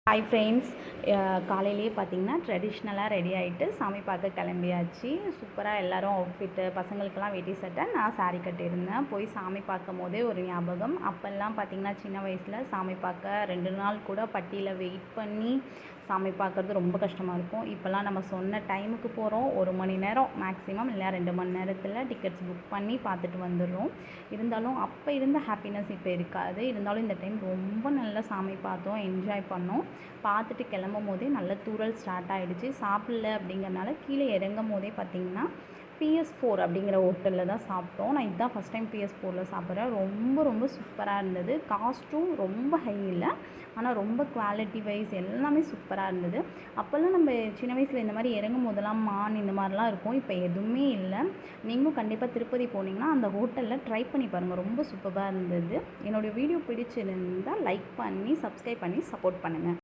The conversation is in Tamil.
ஹாய் ஃப்ரெண்ட்ஸ், காலையிலேயே பார்த்தீங்கன்னா ட்ரெடிஷ்னலாக ரெடி ஆகிட்டு சாமி பார்க்க கிளம்பியாச்சு. சூப்பராக எல்லோரும் அவுட்ஃபிட்டு, பசங்களுக்கெல்லாம் வேட்டி சட்டை, நான் சாரீ கட்டியிருந்தேன். போய் சாமி பார்க்கும் போதே ஒரு ஞாபகம். அப்போல்லாம் பார்த்திங்கன்னா சின்ன வயசில் சாமி பார்க்க 2 நாள் கூட பட்டியில் வெயிட் பண்ணி சாமி பார்க்குறது ரொம்ப கஷ்டமாக இருக்கும். இப்போல்லாம் நம்ம சொன்ன டைமுக்கு போகிறோம், 1 மணி நேரம் மேக்ஸிமம் இல்லை 2 மணி நேரத்தில் டிக்கெட்ஸ் புக் பண்ணி பார்த்துட்டு வந்துடுறோம். இருந்தாலும் அப்போ இருந்த ஹாப்பினஸ் இப்போ இருக்காது. இருந்தாலும் இந்த டைம் ரொம்ப நல்லா சாமி பார்த்தோம், என்ஜாய் பண்ணோம். பார்த்துட்டு கிளம்பும் போதே நல்ல தூறல் ஸ்டார்ட் ஆகிடுச்சு. சாப்பிடல அப்படிங்கிறனால கீழே இறங்கும் போதே பார்த்திங்கன்னா PS4 அப்படிங்கிற ஹோட்டலில் தான் சாப்பிட்டோம். நான் இதுதான் ஃபஸ்ட் டைம் PS4ல் சாப்பிட்றேன். ரொம்ப ரொம்ப சூப்பராக இருந்தது. காஸ்ட்டும் ரொம்ப ஹை இல்லை, ஆனால் ரொம்ப குவாலிட்டி வைஸ் எல்லாமே சூப்பராக இருந்தது. அப்போல்லாம் நம்ம சின்ன வயசில் இந்த மாதிரி இறங்கும் போதெல்லாம் மான் இந்த மாதிரிலாம் இருக்கும். இப்போ எதுவுமே இல்லை. நீங்களும் கண்டிப்பாக திருப்பதி போனீங்கன்னா அந்த ஹோட்டலில் ட்ரை பண்ணி பாருங்கள், ரொம்ப சூப்பராக இருந்தது. என்னுடைய வீடியோ பிடிச்சிருந்தால் லைக் பண்ணி சப்ஸ்கிரைப் பண்ணி சப்போர்ட் பண்ணுங்கள்.